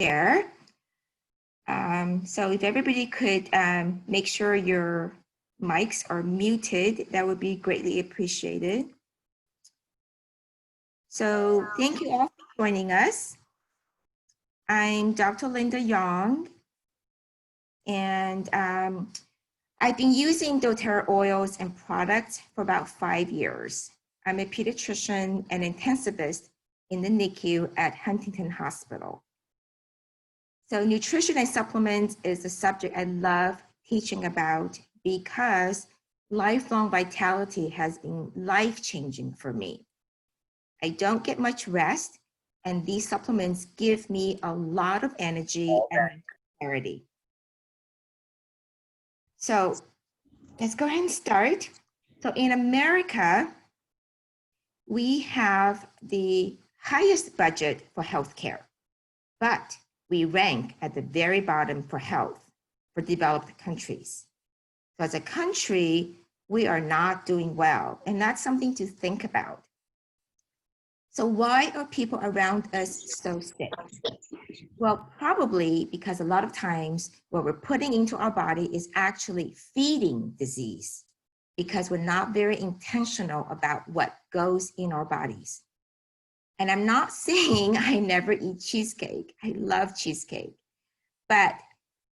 share. So if everybody could make sure your mics are muted, that would be greatly appreciated. So thank you all for joining us. I'm Dr. Linda Young, and I've been using doTERRA oils and products for about 5 years. I'm a pediatrician and intensivist in the NICU at Huntington Hospital. So nutrition and supplements is a subject I love teaching about because lifelong vitality has been life-changing for me. I don't get much rest, and these supplements give me a lot of energy and clarity. So let's go ahead and start. So in America, we have the highest budget for healthcare, but we rank at the very bottom for health for developed countries. So as a country, we are not doing well, and that's something to think about. So why are people around us so sick? Well, probably because a lot of times what we're putting into our body is actually feeding disease, because we're not very intentional about what goes in our bodies. And I'm not saying I never eat cheesecake. I love cheesecake. But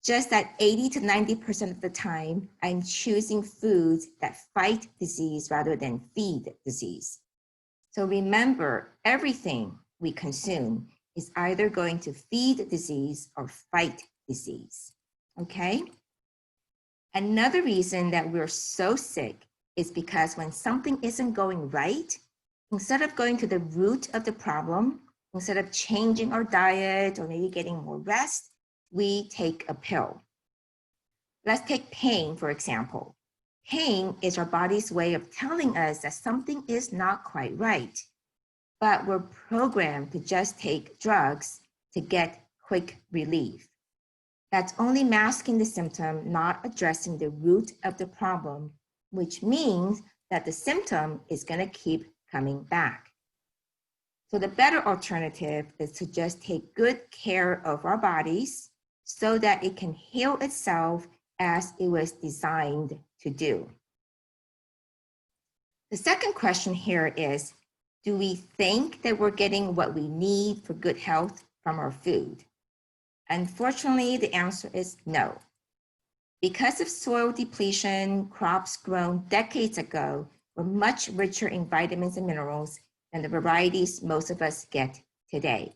just that 80 to 90% of the time, I'm choosing foods that fight disease rather than feed disease. So remember, everything we consume is either going to feed disease or fight disease, okay? Another reason that we're so sick is because when something isn't going right, instead of going to the root of the problem, instead of changing our diet or maybe getting more rest, we take a pill. Let's take pain, for example. Pain is our body's way of telling us that something is not quite right, but we're programmed to just take drugs to get quick relief. That's only masking the symptom, not addressing the root of the problem, which means that the symptom is going to keep coming back. So the better alternative is to just take good care of our bodies so that it can heal itself as it was designed to do. The second question here is, do we think that we're getting what we need for good health from our food? Unfortunately, the answer is no. Because of soil depletion, crops grown decades ago were much richer in vitamins and minerals than the varieties most of us get today.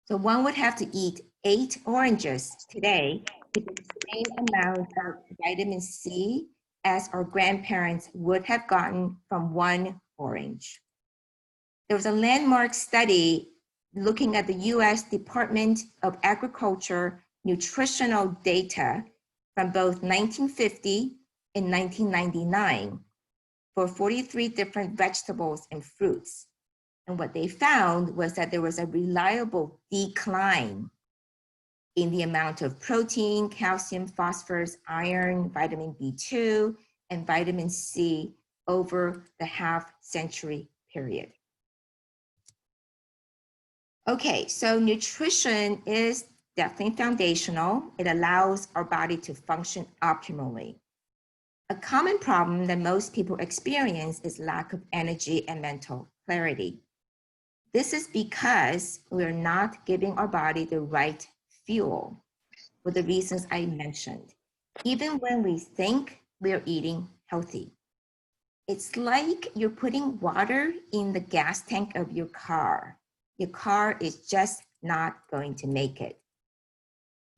So one would have to eat 8 oranges today to get the same amount of vitamin C as our grandparents would have gotten from 1 orange. There was a landmark study looking at the US Department of Agriculture nutritional data from both 1950 and 1999 for 43 different vegetables and fruits. And what they found was that there was a reliable decline in the amount of protein, calcium, phosphorus, iron, vitamin B2, and vitamin C over the half-century period. Okay, so nutrition is definitely foundational. It allows our body to function optimally. A common problem that most people experience is lack of energy and mental clarity. This is because we're not giving our body the right fuel for the reasons I mentioned, even when we think we're eating healthy. It's like you're putting water in the gas tank of your car. Your car is just not going to make it.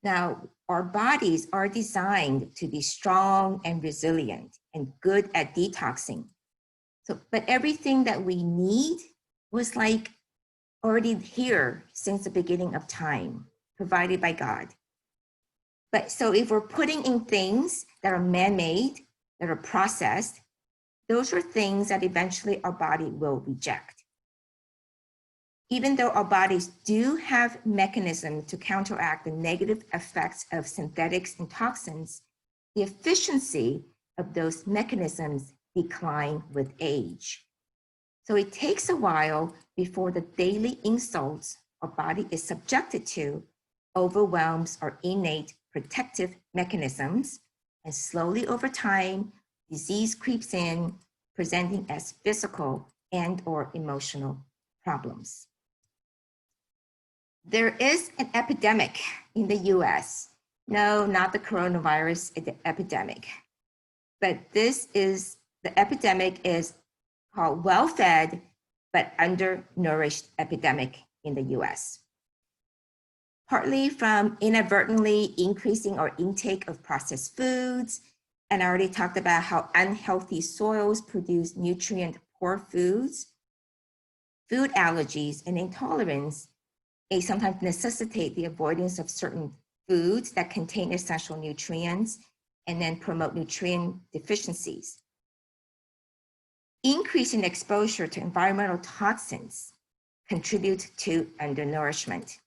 Now, our bodies are designed to be strong and resilient and good at detoxing. But everything that we need was like already here since the beginning of time, provided by God. But so if we're putting in things that are man-made, that are processed, those are things that eventually our body will reject. Even though our bodies do have mechanisms to counteract the negative effects of synthetics and toxins, the efficiency of those mechanisms decline with age. So it takes a while before the daily insults our body is subjected to overwhelms our innate protective mechanisms, and slowly over time, disease creeps in, presenting as physical and/or emotional problems. There is an epidemic in the US. No, not the coronavirus epidemic, but the epidemic is called well-fed but undernourished epidemic in the US. Partly from inadvertently increasing our intake of processed foods, and I already talked about how unhealthy soils produce nutrient-poor foods. Food allergies and intolerance may sometimes necessitate the avoidance of certain foods that contain essential nutrients and then promote nutrient deficiencies. Increasing exposure to environmental toxins contribute to undernourishment.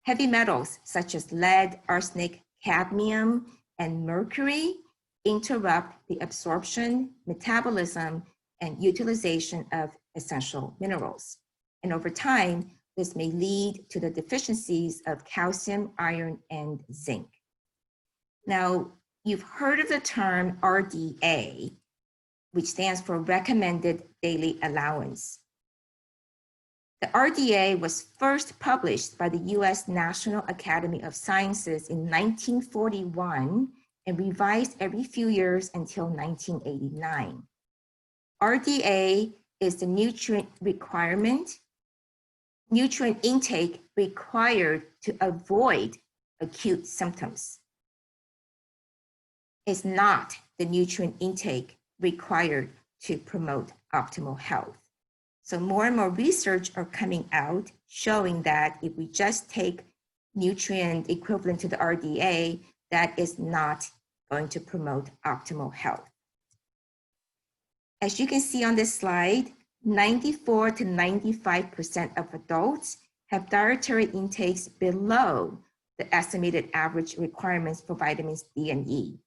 Heavy metals such as lead, arsenic, cadmium, and mercury interrupt the absorption, metabolism, and utilization of essential minerals. And over time, this may lead to the deficiencies of calcium, iron, and zinc. Now, you've heard of the term RDA, which stands for Recommended Daily Allowance. The RDA was first published by the US National Academy of Sciences in 1941 and revised every few years until 1989. RDA is the nutrient intake required to avoid acute symptoms. It's not the nutrient intake required to promote optimal health. So more and more research are coming out showing that if we just take nutrient equivalent to the RDA, that is not going to promote optimal health. As you can see on this slide, 94 to 95% of adults have dietary intakes below the estimated average requirements for vitamins D and E.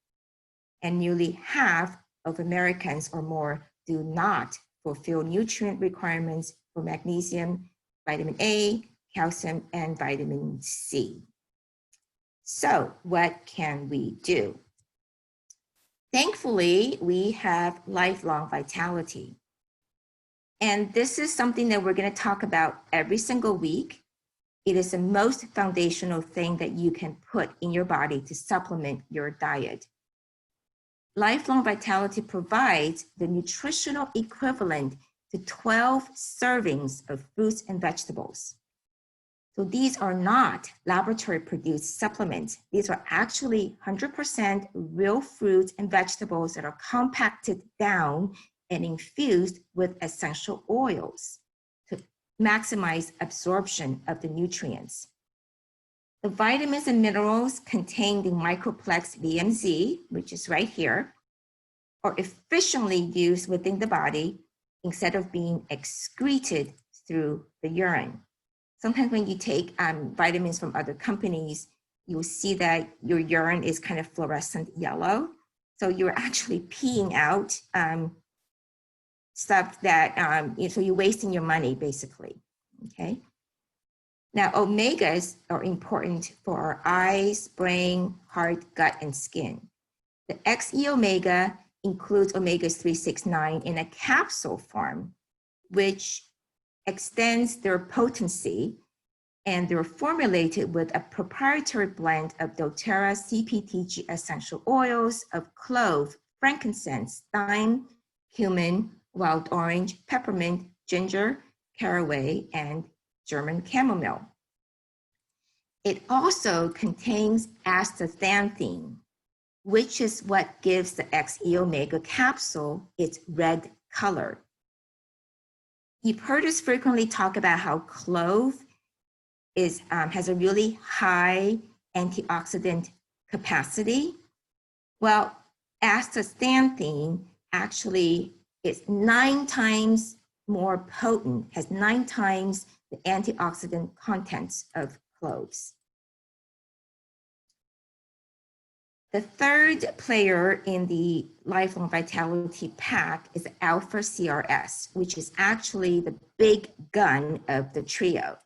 And nearly half of Americans or more do not fulfill nutrient requirements for magnesium, vitamin A, calcium, and vitamin C. So what can we do? Thankfully, we have lifelong vitality. And this is something that we're going to talk about every single week. It is the most foundational thing that you can put in your body to supplement your diet. Lifelong Vitality provides the nutritional equivalent to 12 servings of fruits and vegetables. So these are not laboratory produced supplements. These are actually 100% real fruits and vegetables that are compacted down and infused with essential oils to maximize absorption of the nutrients. The vitamins and minerals contained in microplex VMZ, which is right here, are efficiently used within the body instead of being excreted through the urine. Sometimes when you take vitamins from other companies, you'll see that your urine is kind of fluorescent yellow. So you're actually peeing out stuff that, so you're wasting your money basically, okay? Now, omegas are important for our eyes, brain, heart, gut, and skin. The XE omega includes omegas 3, 6, 9 in a capsule form, which extends their potency, and they're formulated with a proprietary blend of doTERRA CPTG essential oils of clove, frankincense, thyme, cumin, wild orange, peppermint, ginger, caraway, and German chamomile. It also contains astaxanthin, which is what gives the XE Omega capsule its red color. You've heard us frequently talk about how clove has a really high antioxidant capacity. Well, astaxanthin actually is 9 times more potent, has 9 times the antioxidant contents of cloves. The third player in the Lifelong Vitality pack is Alpha CRS, which is actually the big gun of the trio.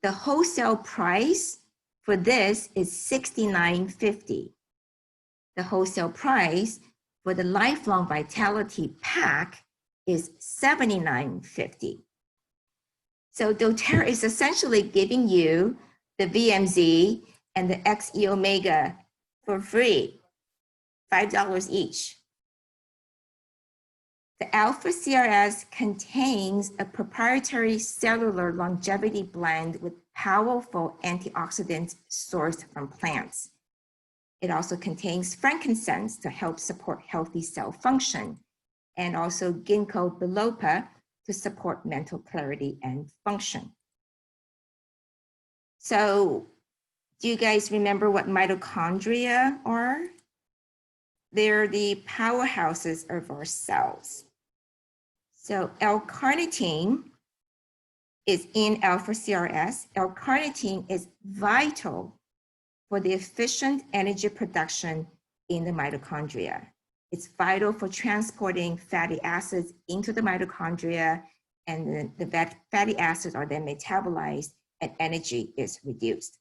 The wholesale price for this is $69.50. The wholesale price for the Lifelong Vitality Pack is $79.50. So doTERRA is essentially giving you the VMZ and the XE Omega for free, $5 each. The Alpha CRS contains a proprietary cellular longevity blend with powerful antioxidants sourced from plants. It also contains frankincense to help support healthy cell function, and also ginkgo biloba to support mental clarity and function. So, do you guys remember what mitochondria are? They're the powerhouses of our cells. So L-carnitine is in alpha CRS. L-carnitine is vital for the efficient energy production in the mitochondria. It's vital for transporting fatty acids into the mitochondria, and the fatty acids are then metabolized and energy is reduced.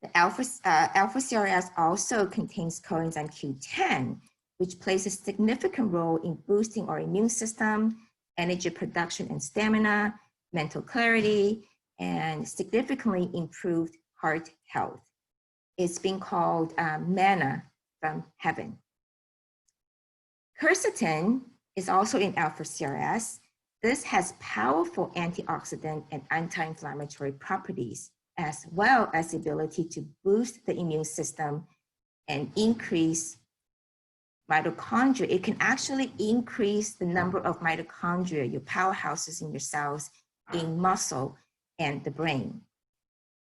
The alpha CRS also contains coenzyme Q10, which plays a significant role in boosting our immune system, energy production and stamina, mental clarity, and significantly improved heart health. It's been called manna from heaven. Quercetin is also in alpha CRS. This has powerful antioxidant and anti-inflammatory properties, as well as the ability to boost the immune system and increase mitochondria. It can actually increase the number of mitochondria, your powerhouses in your cells, in muscle and the brain.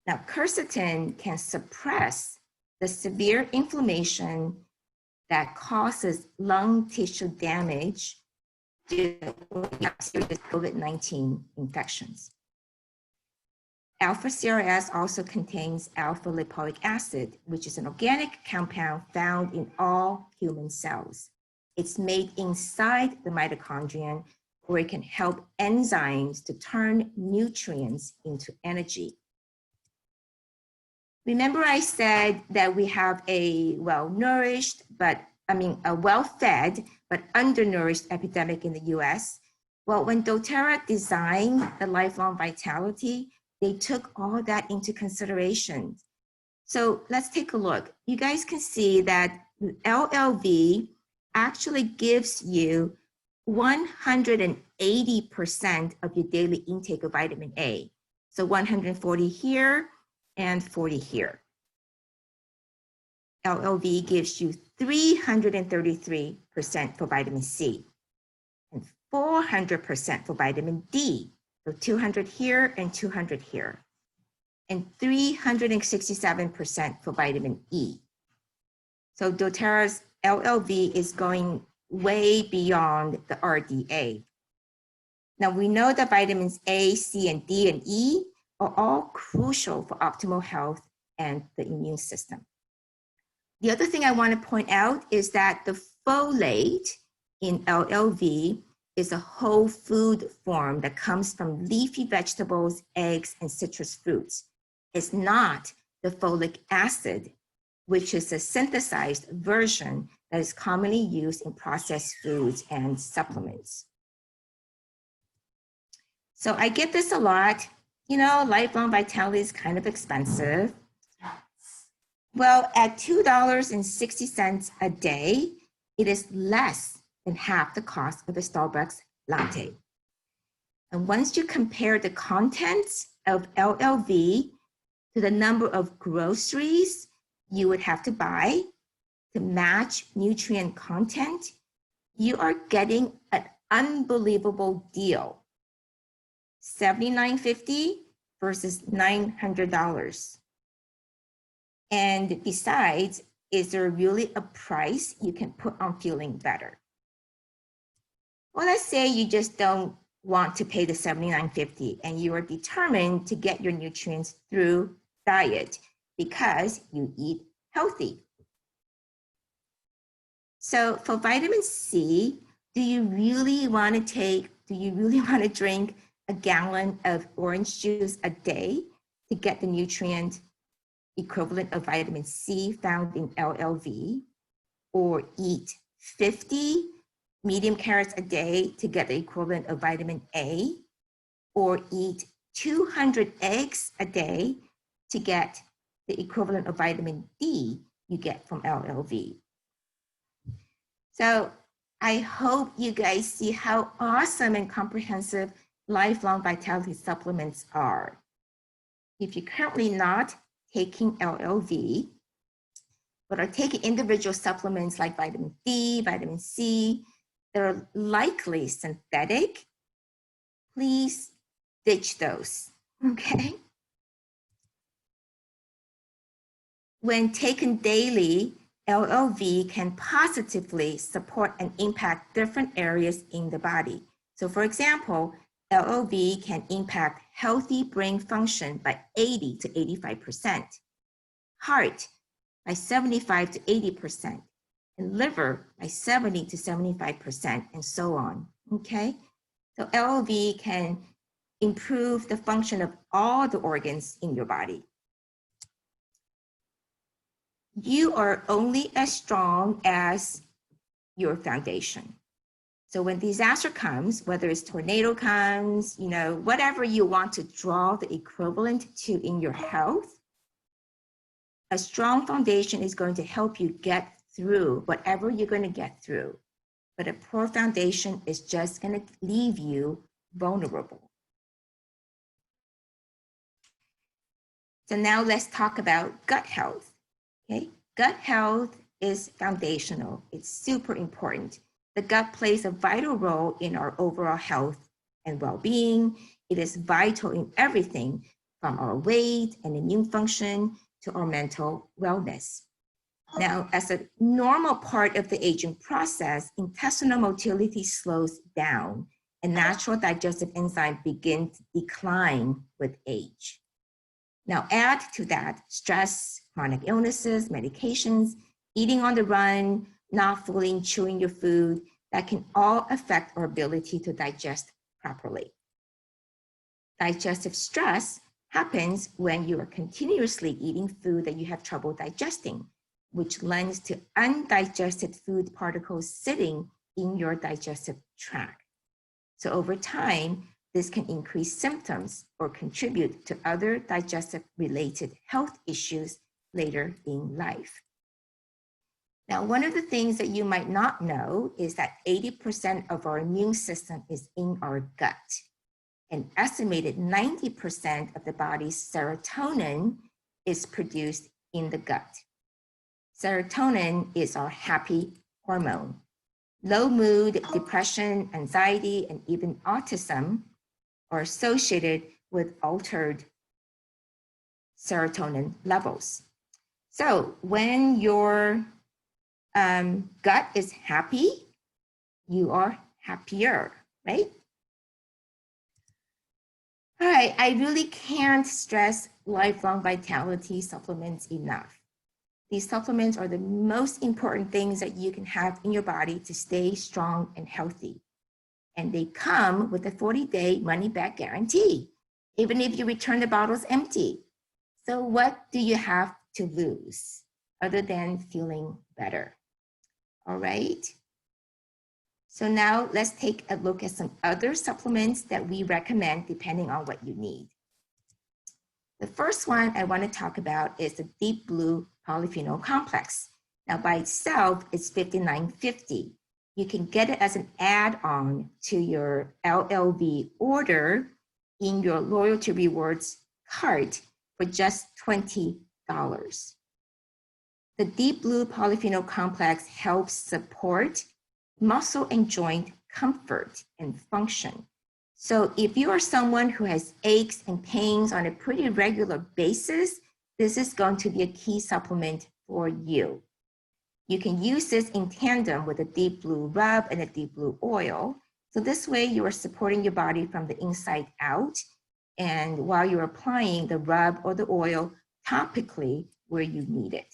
Now, quercetin can suppress the severe inflammation that causes lung tissue damage due to COVID-19 infections. Alpha CRS also contains alpha lipoic acid, which is an organic compound found in all human cells. It's made inside the mitochondrion, where it can help enzymes to turn nutrients into energy. Remember I said that we have a well-nourished, a well-fed, but undernourished epidemic in the US? Well, when doTERRA designed the Lifelong Vitality, they took all that into consideration. So let's take a look. You guys can see that LLV actually gives you 180% of your daily intake of vitamin A. So 140 here and 40 here. LLV gives you 333% for vitamin C and 400% for vitamin D. So 200 here and 200 here, and 367% for vitamin E. So doTERRA's LLV is going way beyond the RDA. Now we know that vitamins A, C, and D, and E are all crucial for optimal health and the immune system. The other thing I want to point out is that the folate in LLV is a whole food form that comes from leafy vegetables, eggs, and citrus fruits. It's not the folic acid, which is a synthesized version that is commonly used in processed foods and supplements. So I get this a lot. You know, Lifelong Vitality is kind of expensive. Well, at $2.60 a day, it is less than half the cost of a Starbucks latte. And once you compare the contents of LLV to the number of groceries you would have to buy to match nutrient content, you are getting an unbelievable deal. $79.50 versus $900. And besides, is there really a price you can put on feeling better? Well, let's say you just don't want to pay the $79.50 and you are determined to get your nutrients through diet because you eat healthy. So for vitamin C, do you really want to drink a gallon of orange juice a day to get the nutrient equivalent of vitamin C found in LLV, or eat 50 medium carrots a day to get the equivalent of vitamin A, or eat 200 eggs a day to get the equivalent of vitamin D you get from LLV. So I hope you guys see how awesome and comprehensive lifelong vitality supplements are. If you're currently not taking LLV, but are taking individual supplements like vitamin D, vitamin C, they're likely synthetic, please ditch those, okay? When taken daily, LLV can positively support and impact different areas in the body. So for example, LLV can impact healthy brain function by 80 to 85%, heart by 75 to 80%, and liver by 70 to 75%, and so on, okay? So LLV can improve the function of all the organs in your body. You are only as strong as your foundation. So when disaster comes, whether it's tornado comes, you know, whatever you want to draw the equivalent to in your health, a strong foundation is going to help you get through whatever you're going to get through. But a poor foundation is just going to leave you vulnerable. So now let's talk about gut health. Okay, gut health is foundational. It's super important. The gut plays a vital role in our overall health and well-being. It is vital in everything from our weight and immune function to our mental wellness. Now, as a normal part of the aging process, intestinal motility slows down and natural digestive enzymes begin to decline with age. Now, add to that stress, chronic illnesses, medications, eating on the run, not fully chewing your food, that can all affect our ability to digest properly. Digestive stress happens when you are continuously eating food that you have trouble digesting, which lends to undigested food particles sitting in your digestive tract. So over time, this can increase symptoms or contribute to other digestive-related health issues later in life. Now, one of the things that you might not know is that 80% of our immune system is in our gut. An estimated 90% of the body's serotonin is produced in the gut. Serotonin is our happy hormone. Low mood, depression, anxiety, and even autism are associated with altered serotonin levels. So when your gut is happy, you are happier, right? All right, I really can't stress lifelong vitality supplements enough. These supplements are the most important things that you can have in your body to stay strong and healthy. And they come with a 40-day money-back guarantee, even if you return the bottles empty. So what do you have to lose other than feeling better? All right. So now let's take a look at some other supplements that we recommend depending on what you need. The first one I want to talk about is the Deep Blue Polyphenol Complex. Now by itself, it's $59.50. You can get it as an add-on to your LLV order in your loyalty rewards cart for just $20. The Deep Blue Polyphenol Complex helps support muscle and joint comfort and function. So if you are someone who has aches and pains on a pretty regular basis, this is going to be a key supplement for you. You can use this in tandem with a Deep Blue rub and a Deep Blue oil. So this way you are supporting your body from the inside out, and while you're applying the rub or the oil topically where you need it.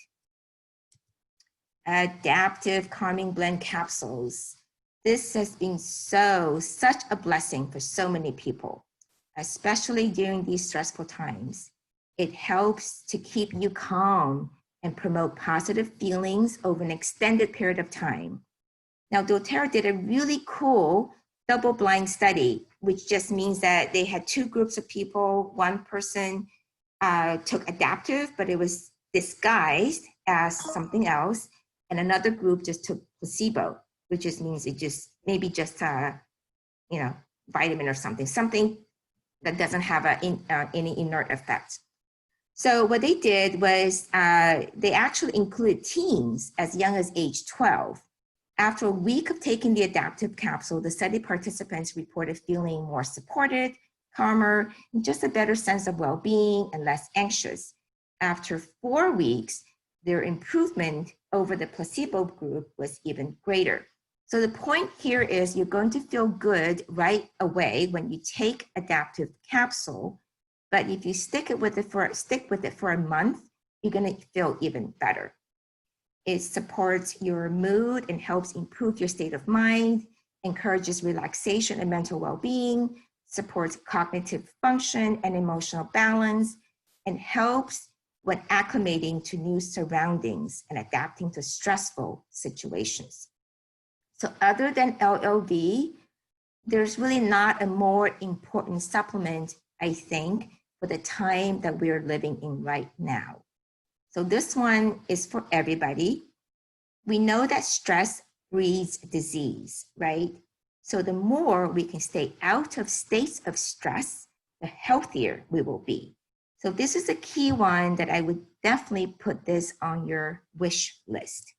Adaptiv Calming Blend Capsules. This has been such a blessing for so many people, especially during these stressful times. It helps to keep you calm and promote positive feelings over an extended period of time. Now, doTERRA did a really cool double-blind study, which just means that they had two groups of people. One person took Adaptiv, but it was disguised as something else, and another group just took placebo, which just means it just maybe just vitamin or something that doesn't have any inert effect. So what they did was they actually included teens as young as age 12. After a week of taking the Adaptiv capsule, the study participants reported feeling more supported, calmer, and just a better sense of well-being and less anxious. After 4 weeks, their improvement over the placebo group was even greater. So the point here is you're going to feel good right away when you take Adaptiv capsule, but if you stick with it for a month, you're going to feel even better. It supports your mood and helps improve your state of mind, encourages relaxation and mental well-being, supports cognitive function and emotional balance, and helps when acclimating to new surroundings and adapting to stressful situations. So other than LLV, there's really not a more important supplement, I think, for the time that we're living in right now. So this one is for everybody. We know that stress breeds disease, right? So the more we can stay out of states of stress, the healthier we will be. So this is a key one that I would definitely put this on your wish list.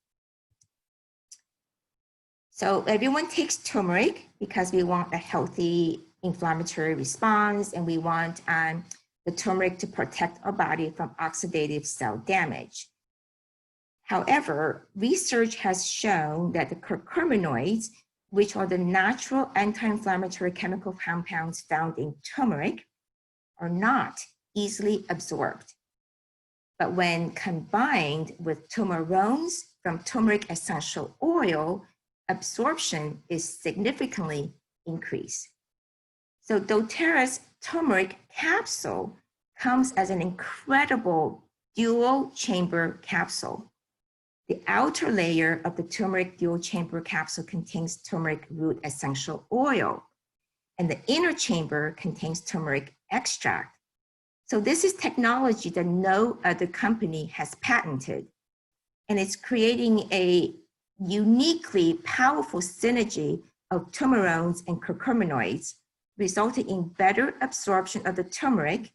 So everyone takes turmeric because we want a healthy inflammatory response, and we want the turmeric to protect our body from oxidative cell damage. However, research has shown that the curcuminoids, which are the natural anti-inflammatory chemical compounds found in turmeric, are not easily absorbed. But when combined with turmerones from turmeric essential oil, absorption is significantly increased. So doTERRA's turmeric capsule comes as an incredible dual chamber capsule. The outer layer of the turmeric dual chamber capsule contains turmeric root essential oil, and the inner chamber contains turmeric extract. So this is technology that no other company has patented, and it's creating a uniquely powerful synergy of turmerones and curcuminoids, resulting in better absorption of the turmeric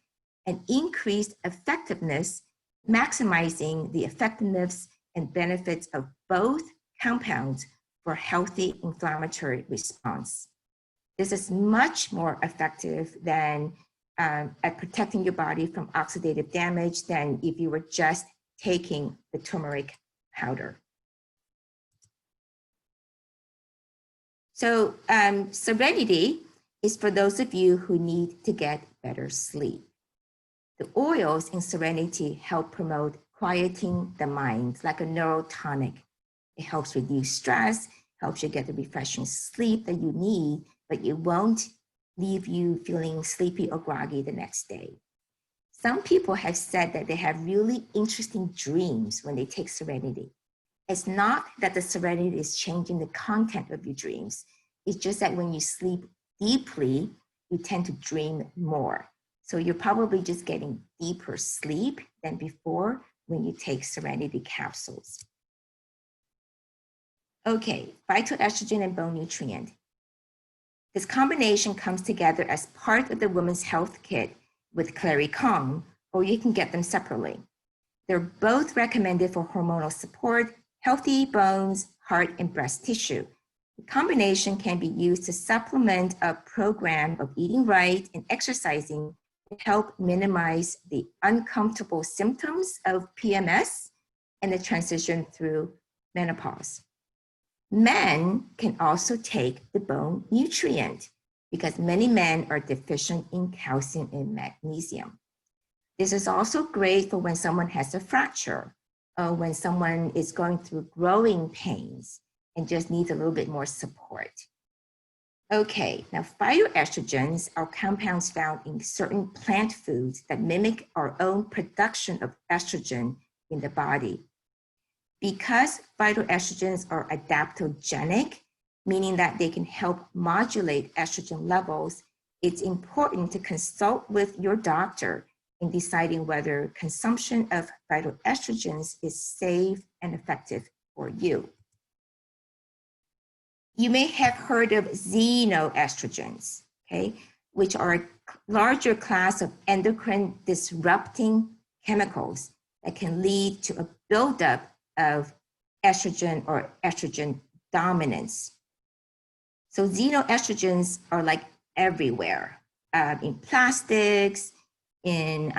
and increased effectiveness, maximizing the effectiveness and benefits of both compounds for healthy inflammatory response. This is much more effective than at protecting your body from oxidative damage than if you were just taking the turmeric powder. So Serenity is for those of you who need to get better sleep. The oils in Serenity help promote quieting the mind like a neurotonic. It helps reduce stress, helps you get the refreshing sleep that you need, but it won't leave you feeling sleepy or groggy the next day. Some people have said that they have really interesting dreams when they take Serenity. It's not that the Serenity is changing the content of your dreams. It's just that when you sleep deeply, you tend to dream more. So you're probably just getting deeper sleep than before when you take Serenity capsules. Okay, phytoestrogen and bone nutrient. This combination comes together as part of the Women's Health Kit with Claricalm, or you can get them separately. They're both recommended for hormonal support, healthy bones, heart, and breast tissue. The combination can be used to supplement a program of eating right and exercising to help minimize the uncomfortable symptoms of PMS and the transition through menopause. Men can also take the bone nutrient because many men are deficient in calcium and magnesium. This is also great for when someone has a fracture or when someone is going through growing pains and just needs a little bit more support. Okay, now phytoestrogens are compounds found in certain plant foods that mimic our own production of estrogen in the body. Because phytoestrogens are adaptogenic, meaning that they can help modulate estrogen levels, it's important to consult with your doctor in deciding whether consumption of phytoestrogens is safe and effective for you. You may have heard of xenoestrogens, okay, which are a larger class of endocrine disrupting chemicals that can lead to a buildup of estrogen or estrogen dominance. So xenoestrogens are like everywhere, in plastics, in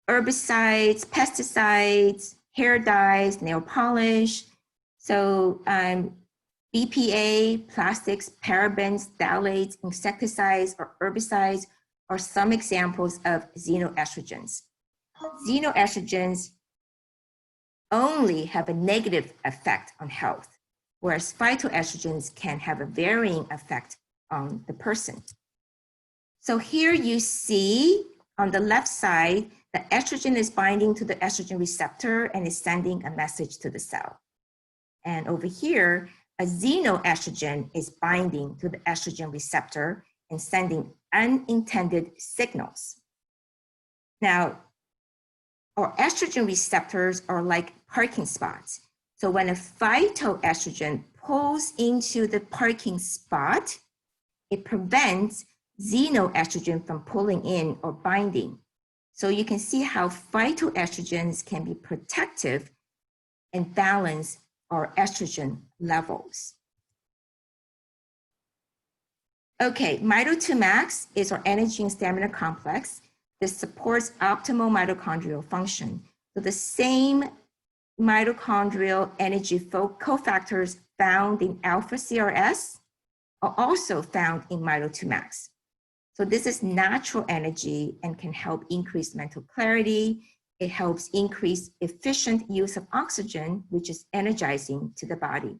herbicides, pesticides, hair dyes, nail polish. So BPA, plastics, parabens, phthalates, insecticides, or herbicides are some examples of xenoestrogens. Xenoestrogens only have a negative effect on health, whereas phytoestrogens can have a varying effect on the person. So here you see on the left side, the estrogen is binding to the estrogen receptor and is sending a message to the cell. And over here, a xenoestrogen is binding to the estrogen receptor and sending unintended signals. Now, our estrogen receptors are like parking spots. So when a phytoestrogen pulls into the parking spot, it prevents xenoestrogen from pulling in or binding. So you can see how phytoestrogens can be protective and balance our estrogen levels. Okay, Mito2 Max is our energy and stamina complex that supports optimal mitochondrial function. So the same mitochondrial energy cofactors found in alpha CRS are also found in Mito2 Max. So this is natural energy and can help increase mental clarity. It helps increase efficient use of oxygen, which is energizing to the body.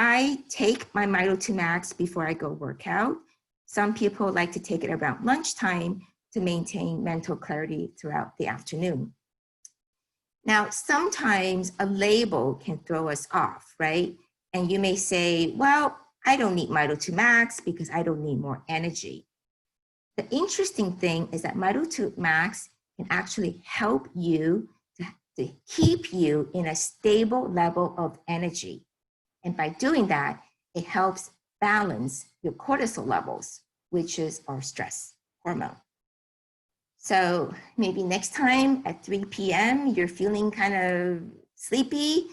I take my Mito2 Max before I go work out. Some people like to take it around lunchtime to maintain mental clarity throughout the afternoon. Now, sometimes a label can throw us off, right? And you may say, well, I don't need Mito2 Max because I don't need more energy. The interesting thing is that Mito2 Max can actually help you to keep you in a stable level of energy. And by doing that, it helps balance your cortisol levels, which is our stress hormone. So maybe next time at 3 p.m., you're feeling kind of sleepy,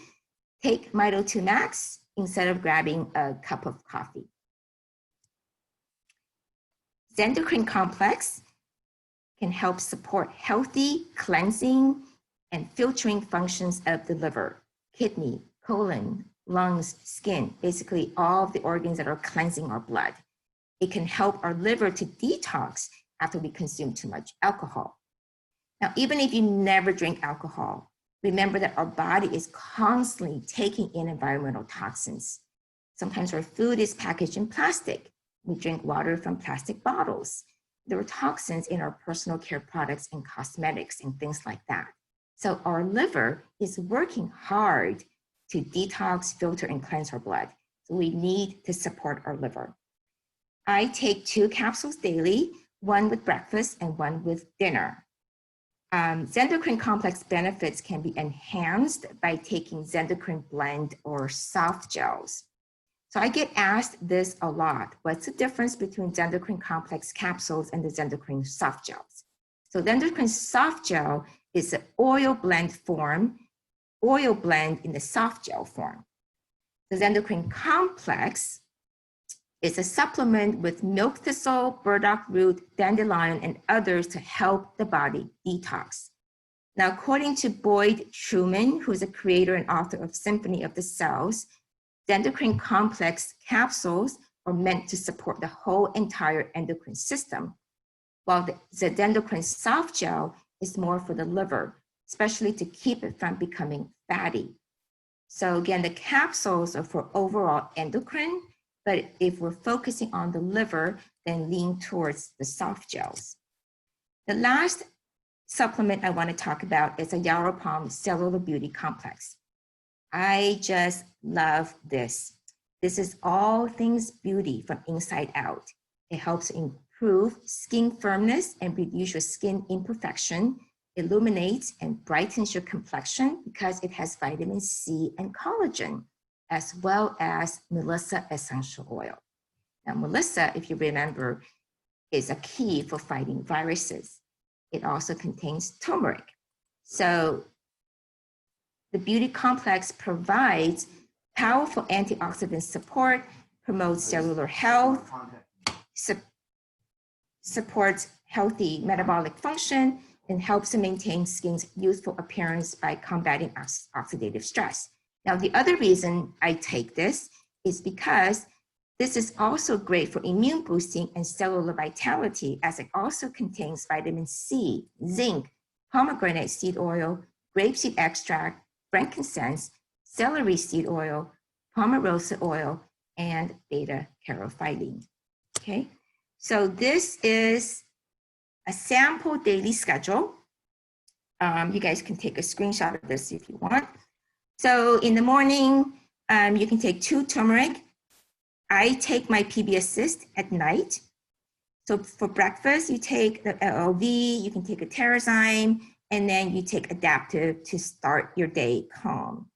take Mito2 Max instead of grabbing a cup of coffee. Zendocrine Complex can help support healthy cleansing and filtering functions of the liver, kidney, colon, lungs, skin, basically all of the organs that are cleansing our blood. It can help our liver to detox after we consume too much alcohol. Now, even if you never drink alcohol, remember that our body is constantly taking in environmental toxins. Sometimes our food is packaged in plastic. We drink water from plastic bottles. There are toxins in our personal care products and cosmetics and things like that. So our liver is working hard to detox, filter, and cleanse our blood. So we need to support our liver. I take 2 capsules daily, one with breakfast and one with dinner. Zendocrine Complex benefits can be enhanced by taking Zendocrine blend or soft gels. So I get asked this a lot. What's the difference between Zendocrine Complex capsules and the Zendocrine soft gels? So Zendocrine soft gel is an oil blend form, oil blend in the soft gel form. The Zendocrine Complex is a supplement with milk thistle, burdock root, dandelion, and others to help the body detox. Now, according to Boyd Truman, who's a creator and author of Symphony of the Cells, Zendocrine Complex capsules are meant to support the whole entire endocrine system, while the Zendocrine soft gel is more for the liver, especially to keep it from becoming fatty. So again, the capsules are for overall endocrine, But if we're focusing on the liver, then lean towards the soft gels. The last supplement I want to talk about is a Yarrow Cellular Beauty Complex. I just love this. This is all things beauty from inside out. It helps improve skin firmness and reduce your skin imperfection, illuminates and brightens your complexion because it has vitamin C and collagen, as well as Melissa essential oil. Now, Melissa, if you remember, is a key for fighting viruses. It also contains turmeric. So the beauty complex provides powerful antioxidant support, promotes cellular health, supports healthy metabolic function, and helps to maintain skin's youthful appearance by combating oxidative stress. Now, the other reason I take this is because this is also great for immune boosting and cellular vitality, as it also contains vitamin C, zinc, pomegranate seed oil, grapeseed extract, frankincense, celery seed oil, pomarosa oil, and beta carotene. Okay, so this is a sample daily schedule. You guys can take a screenshot of this if you want. So in the morning, you can take 2 turmeric. I take my PB Assist at night. So for breakfast, you take the LLV, you can take a Terrazyme, and then you take Adaptiv to start your day calm.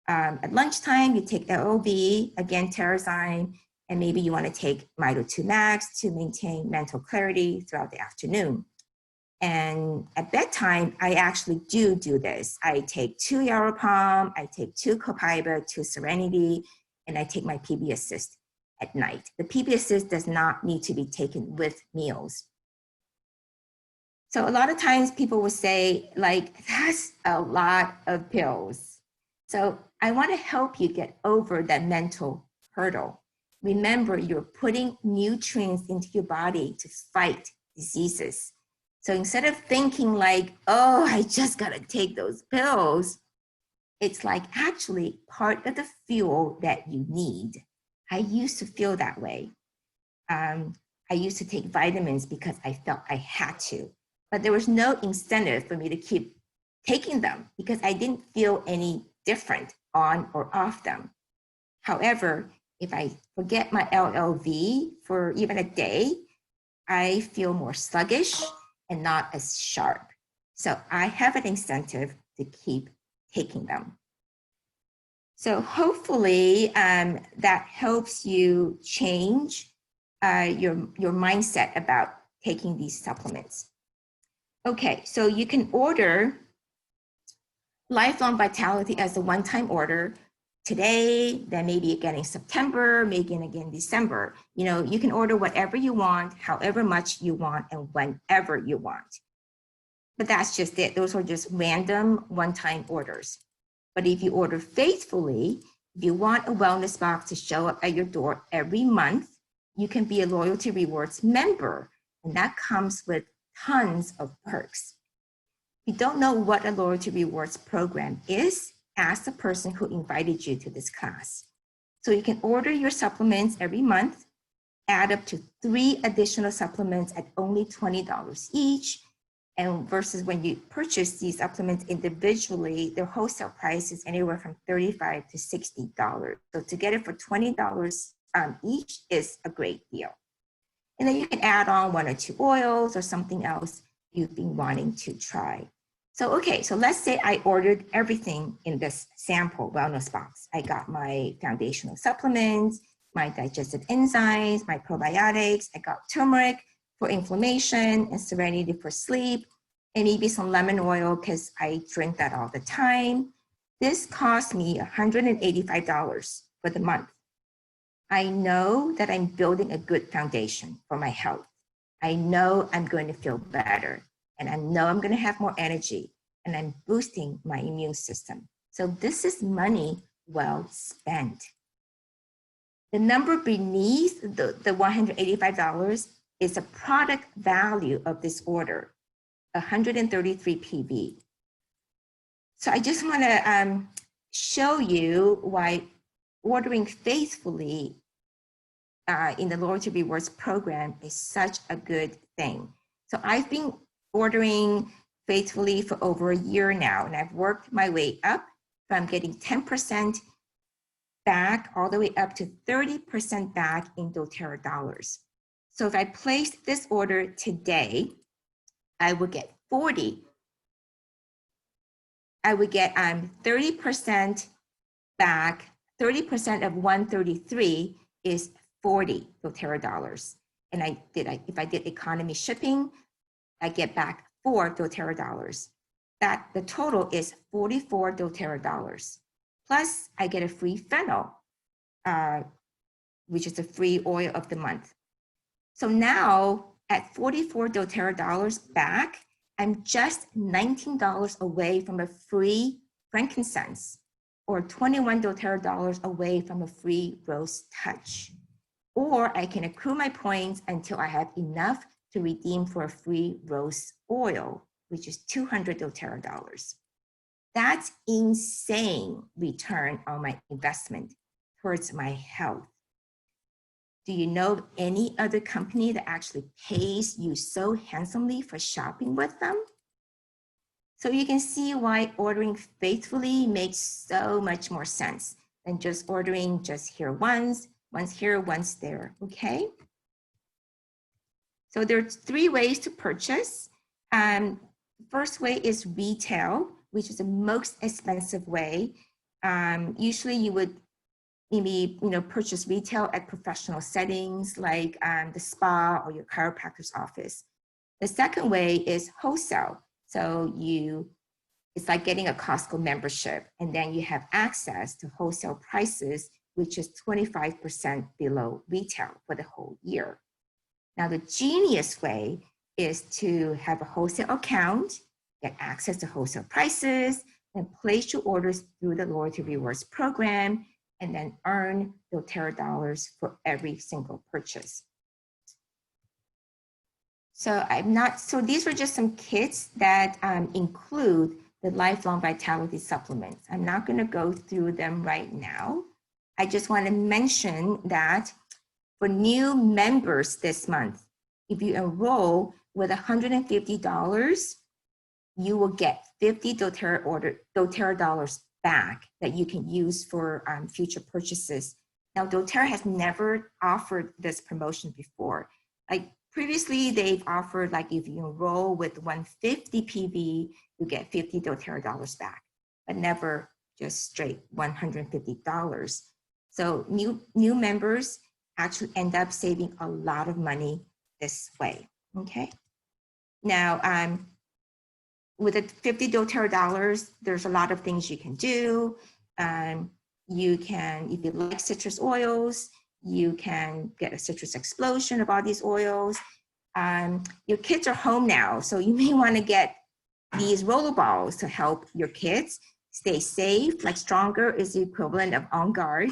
At lunchtime, you take LLV, again, Terrazyme, and maybe you want to take Mito 2 Max to maintain mental clarity throughout the afternoon. And at bedtime, I actually do this. I take 2 Yarrow, I take 2 Copaiba, 2 Serenity, and I take my PB Assist at night. The PB Assist does not need to be taken with meals. So a lot of times people will say, like, that's a lot of pills. So I want to help you get over that mental hurdle. Remember, you're putting nutrients into your body to fight diseases. So instead of thinking like, oh, I just got to take those pills, it's like actually part of the fuel that you need. I used to feel that way. I used to take vitamins because I felt I had to, but there was no incentive for me to keep taking them because I didn't feel any different on or off them. However, if I forget my LLV for even a day, I feel more sluggish and not as sharp. So I have an incentive to keep taking them. So hopefully that helps you change your mindset about taking these supplements. Okay, so you can order Lifelong Vitality as a one-time order today, then maybe again in September, maybe again in December. You know, you can order whatever you want, however much you want, and whenever you want. But that's just it. Those are just random one-time orders. But if you order faithfully, if you want a wellness box to show up at your door every month, you can be a Loyalty Rewards member, and that comes with tons of perks. If you don't know what a Loyalty Rewards program is, ask the person who invited you to this class. So you can order your supplements every month, add up to 3 additional supplements at only $20 each, and versus when you purchase these supplements individually, their wholesale price is anywhere from $35 to $60. So to get it for $20 each is a great deal. And then you can add on 1 or 2 oils or something else you've been wanting to try. So, okay, so let's say I ordered everything in this sample wellness box. I got my foundational supplements, my digestive enzymes, my probiotics, I got turmeric for inflammation and Serenity for sleep, and maybe some lemon oil because I drink that all the time. This cost me $185 for the month. I know that I'm building a good foundation for my health. I know I'm going to feel better, and I know I'm going to have more energy, and I'm boosting my immune system. So this is money well spent. The number beneath the $185 is the product value of this order, 133 PV. So I just want to show you why ordering faithfully in the Loyalty Rewards program is such a good thing. So I've been ordering faithfully for over a year now, and I've worked my way up from getting 10% back all the way up to 30% back in doTERRA dollars. So if I placed this order today, I would get 40. I would get 30% back. 30% of 133 is 40 doTERRA dollars. And if I did economy shipping, I get back 4 doTERRA dollars. The total is 44 doTERRA dollars. Plus, I get a free phenol, which is a free oil of the month. So now at 44 doTERRA dollars back, I'm just $19 away from a free frankincense, or 21 doTERRA dollars away from a free rose touch. Or I can accrue my points until I have enough to redeem for a free rose oil, which is 200 doTERRA dollars. That's insane return on my investment towards my health. Do you know of any other company that actually pays you so handsomely for shopping with them? So you can see why ordering faithfully makes so much more sense than just ordering just here once here, once there, okay? So there's 3 ways to purchase. First way is retail, which is the most expensive way. Usually you would maybe purchase retail at professional settings like the spa or your chiropractor's office. The second way is wholesale. So it's like getting a Costco membership, and then you have access to wholesale prices, which is 25% below retail for the whole year. Now, the genius way is to have a wholesale account, get access to wholesale prices, and place your orders through the Loyalty Rewards program, and then earn doTERRA dollars for every single purchase. So these were just some kits that include the Lifelong Vitality supplements. I'm not gonna go through them right now. I just wanna mention that for new members this month, if you enroll with $150, you will get 50 doTERRA dollars back that you can use for future purchases. Now, doTERRA has never offered this promotion before. Like previously, they've offered like if you enroll with 150 PV, you get 50 doTERRA dollars back, but never just straight $150. So new members actually end up saving a lot of money this way, okay? Now, with the 50 doTERRA dollars, there's a lot of things you can do. You can, if you like citrus oils, you can get a citrus explosion of all these oils. Your kids are home now, so you may want to get these rollerballs to help your kids stay safe. Like Stronger is the equivalent of On Guard.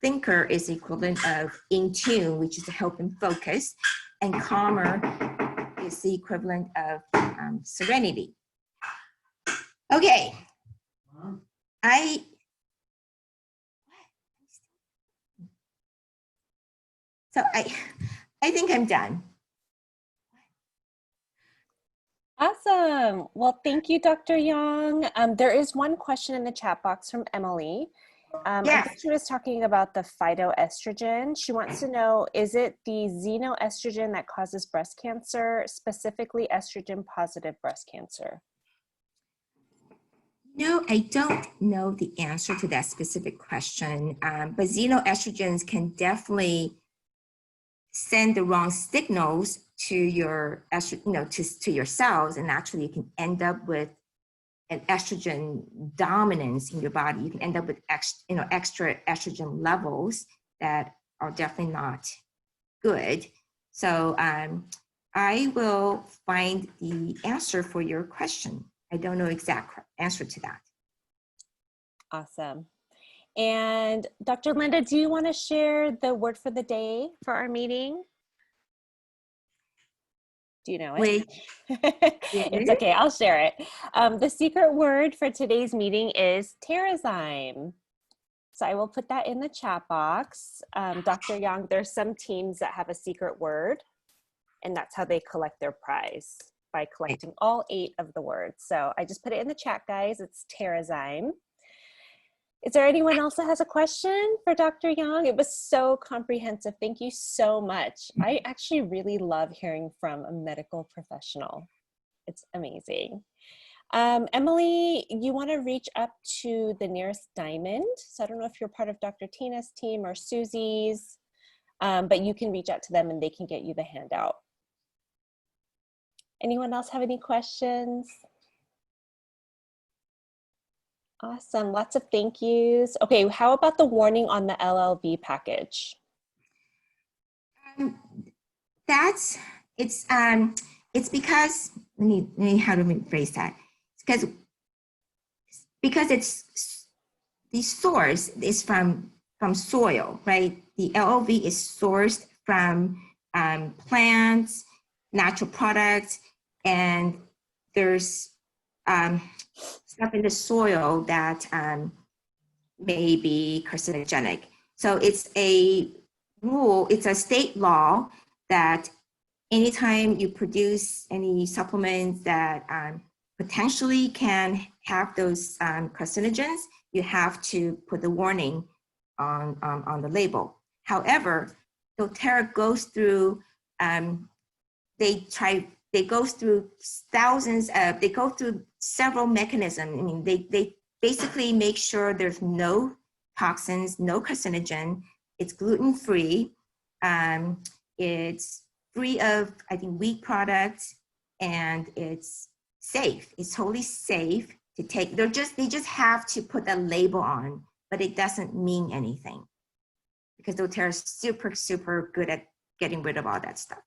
Thinker is the equivalent of In Tune, which is to help them focus. And Calmer is the equivalent of Serenity. Okay, I think I'm done. Awesome. Well, thank you, Dr. Yang. There is one question in the chat box from Emily. I think she was talking about the phytoestrogen. She wants to know, is it the xenoestrogen that causes breast cancer, specifically estrogen positive breast cancer? No, I don't know the answer to that specific question, but xenoestrogens can definitely send the wrong signals to your to your cells, and actually you can end up with an estrogen dominance in your body. You can end up with extra estrogen levels that are definitely not good. So I will find the answer for your question. I don't know exact answer to that. Awesome. And Dr. Linda, do you want to share the word for the day for our meeting? Do you know it? It's okay, I'll share it. The secret word for today's meeting is Terrazyme. So I will put that in the chat box. Dr. Young, there's some teams that have a secret word, and that's how they collect their prize, by collecting all 8 of the words. So I just put it in the chat, guys. It's Terrazyme. Is there anyone else that has a question for Dr. Young? It was so comprehensive. Thank you so much. I actually really love hearing from a medical professional. It's amazing. Emily, you want to reach up to the nearest diamond. So I don't know if you're part of Dr. Tina's team or Susie's, but you can reach out to them and they can get you the handout. Anyone else have any questions? Awesome, lots of thank yous. Okay, how about the warning on the LLV package? It's because, let me how to rephrase that. Because it's the source is from soil, right? The LLV is sourced from plants, natural products, and there's stuff in the soil that may be carcinogenic. So it's a rule, it's a state law that anytime you produce any supplements that potentially can have those carcinogens, you have to put the warning on the label. However, doTERRA goes through, they go through several mechanisms. I mean, they basically make sure there's no toxins, no carcinogen, it's gluten-free, it's free of, I think, wheat products, and it's safe. It's totally safe to take. They just have to put a label on, but it doesn't mean anything because doTERRA is super, super good at getting rid of all that stuff.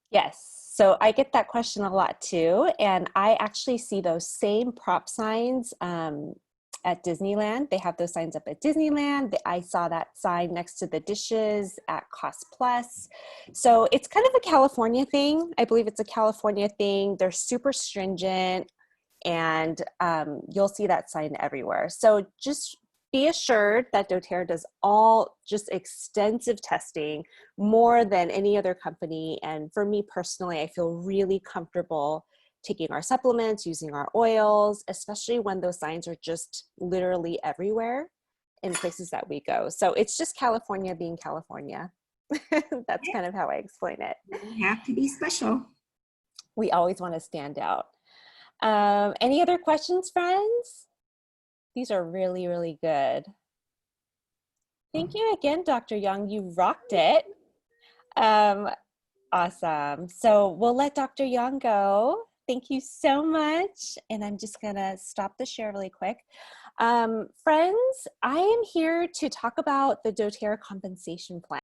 Yes, so I get that question a lot too, and I actually see those same prop signs at Disneyland. They have those signs up at Disneyland. I saw that sign next to the dishes at Cost Plus. So it's kind of a California thing. I believe it's a California thing. They're super stringent, and you'll see that sign everywhere. So just be assured that doTERRA does all just extensive testing, more than any other company. And for me personally, I feel really comfortable taking our supplements, using our oils, especially when those signs are just literally everywhere in places that we go. So it's just California being California. That's kind of how I explain it. You have to be special. We always want to stand out. Any other questions, friends? These are really, really good. Thank you again, Dr. Young. You rocked it. Awesome. So we'll let Dr. Young go. Thank you so much. And I'm just going to stop the share really quick. Friends, I am here to talk about the doTERRA compensation plan.